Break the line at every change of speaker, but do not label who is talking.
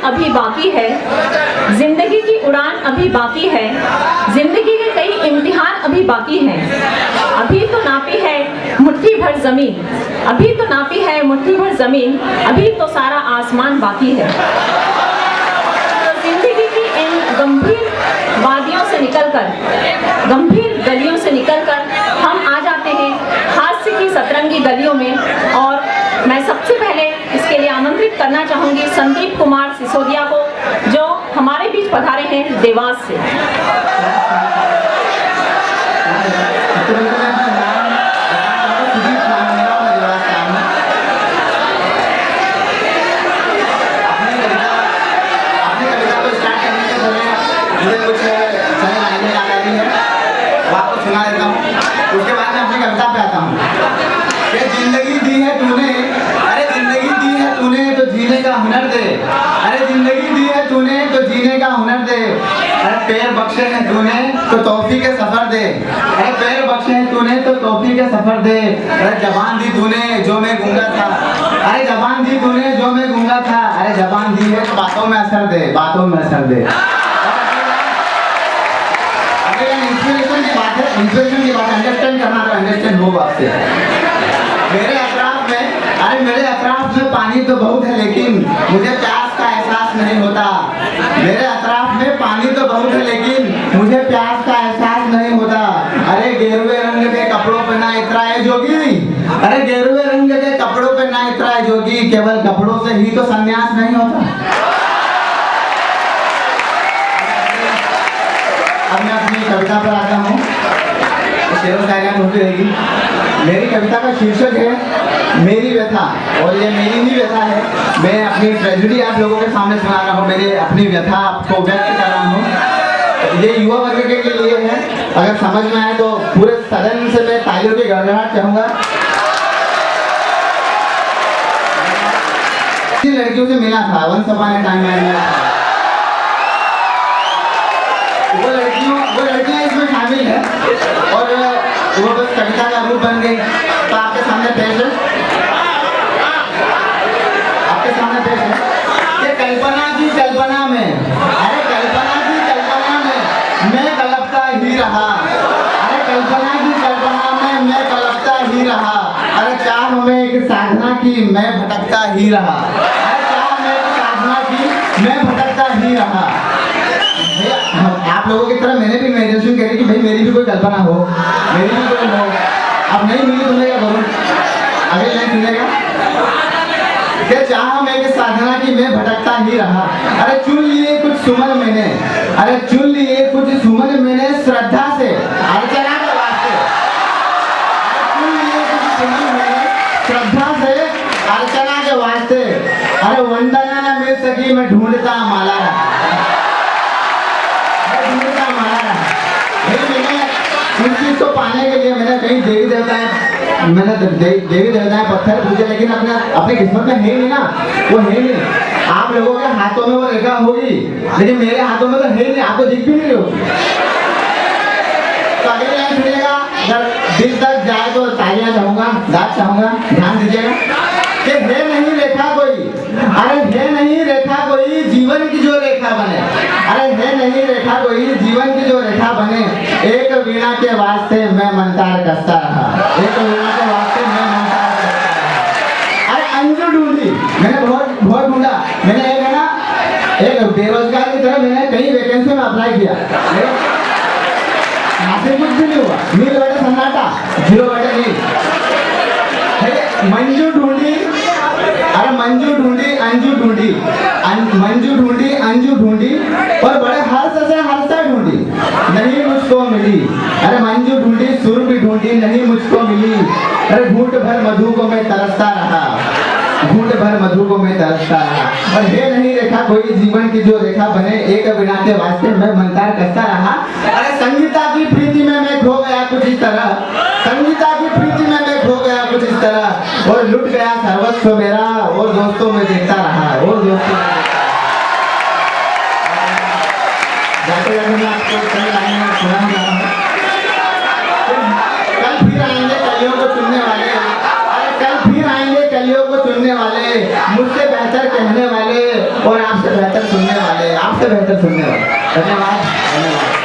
अभी बाकी है, जिंदगी की उड़ान अभी बाकी है, जिंदगी के कई इम्तिहान अभी बाकी हैं। अभी तो नापी है मुट्ठी भर जमीन, अभी तो नापी है मुट्ठी भर जमीन, अभी तो सारा आसमान बाकी है। तो जिंदगी की इन गंभीर वादियों से निकलकर, गंभीर गलियों से निकलकर हम आ जाते हैं हास्य की सतरंगी गलियों में। और मैं सबसे पहले इसके लिए आमंत्रित करना चाहूंगी संदीप कुमार सिसोदिया को, जो हमारे बीच पधारे हैं देवास से।
सुना देता हूँ, उसके बाद मैं अपनी कविता पे आता हूँ। जिंदगी दी है तूने, अरे जिंदगी दी है तूने तो जीने का हुनर दे, अरे जिंदगी दी है तूने तो जीने का हुनर दे, अरे पैर बख्शे हैं तूने तो तौफीक के सफर दे, अरे पैर बख्शे हैं तूने तो तौफीक के सफर दे, अरे जबान दी तूने जो मैं गूंगा था, अरे जबान दी तूने जो मैं गूंगा था, अरे जबान दी है तो बातों में असर दे, बातों में असर दे। इंस्पिरेशन की बात अंडरस्टैंड करना तो अंडरस्टैंड होगा आपसे। मेरे अतराफ में पानी तो बहुत है लेकिन मुझे प्यास का एहसास नहीं होता। मेरे अतराफ में पानी तो बहुत है लेकिन मुझे प्यास का एहसास नहीं होता। अरे गेरुए रंग के कपड़ों पे ना इतराए जोगी, अरे गेरुए रंग के कपड़ों पे ना इतराए जोगी, केवल कपड़ों से ही तो संन्यास नहीं होता। अब मैं अपनी कविता पर आता हूँ, शेरों शायरियाँ होती रहेगी। मेरी कविता का शीर्षक है मेरी व्यथा, और ये मेरी ही व्यथा है। मैं अपनी ट्रेजेडी आप लोगों के सामने सुना रहा हूँ, मेरे अपनी व्यथा आपको व्यक्त कर रहा हूँ। ये युवा वर्ग के लिए है, अगर समझ में आए तो पूरे सदन से मैं तालियों की गड़गड़ाहट चाहूँगा। लड़कियों से मिला था, वंस अपॉन ए टाइम में मिला था। वो लड़कियां इसमें शामिल है और वो बस कविता का रूप बन गई। तो आपके सामने पेश है कि कल्पना की कल्पना में, अरे कल्पना की कल्पना में मैं कलपता ही रहा, अरे कल्पना की कल्पना में मैं कलपता ही रहा, अरे चाह में एक साधना की मैं भटकता ही रहा, अरे चाह में एक साधना की मैं भटकता ही रहा। आप लोगों की तरह मैंने भी इमेजिनेशन करी कि भाई मेरी भी कोई कल्पना हो, मेरी भी कोई हो। अब नहीं मिली तुम्हें क्या करूँ, अगले लाइन सुनेगा कि चाह मैं कि साधना की मैं भटकता ही रहा, अरे चुन लिए कुछ सुमन मैंने, अरे चुन लिए कुछ सुमन मैंने श्रद्धा से अर्चना के वास्ते, चुन लिए कुछ सुमन मैंने श्रद्धा से अर्चना के वास्ते, अरे वंदना न मिल सकी मैं ढूंढता माला रहा। उस चीज को पाने के लिए मैंने कहीं देवी देवताएं पत्थर पूजे, लेकिन अपने किस्मत में है नहीं ना, वो है नहीं। आप लोगों के हाथों में वो रेखा होगी लेकिन मेरे हाथों में तो है नहीं, आपको दिख भी नहीं होगी। तो अगली लाइन सुनिएगा, अगर दिल तक जाए तो तालियां चाहूंगा, दाद चाहूंगा, ध्यान दीजिएगा कि है नहीं रेखा कोई, अरे है नहीं रेखा कोई जीवन की जो रेखा बने, अरे है नहीं रेखा कोई जीवन की जो रेखा बने, एक वीणा के वास्ते मैं मंतार कसता रहा, एक वीणा के वास्ते मैं मंतार कसता रहा। अरे अंजू ढूंढी मैंने, बहुत ढूंढा मैंने, एक है ना, एक बेरोजगार की तरह मैंने कई वैकेंसी में अप्लाई किया, यहाँ से कुछ भी नहीं हुआ, मिल बैठे सन्नाटा, जीरो बैठे नहीं। मंजू ढूंढी, अरे मंजू ढूंढी अंजू ढूंढी, मंजू ढूंढी अंजू ढूंढी, और बड़े हर्ष से हर्षा ढूंढी, नहीं मुझको मिली, अरे मंजू ढूंढी सुर भी ढूंढी, नहीं मुझको मिली, अरे घूंट भर मधु को मैं तरसता रहा, घूंट भर मधु को मैं तरसता रहा, और हे नहीं रेखा कोई जीवन की जो रेखा बने, एक वीणा के वास्ते मैं मंतार कसता रहा। अरे संगीता की प्रीति में मैं खो गया कुछ इस तरह, संगीता की प्रीति में मैं खो गया कुछ इस तरह, और लुट गया सर्वस्व मेरा, और दोस्तों में देखता रहा, और दोस्तों में जाते जाते मैं आपको कई लाइनें सुनाने जा रहा हूँ। कल फिर आएंगे कलियों को चुनने वाले, अरे कल फिर आएंगे कलियों को चुनने वाले, मुझसे बेहतर कहने वाले, और आपसे बेहतर सुनने वाले, आपसे बेहतर सुनने वाले। धन्यवाद, धन्यवाद।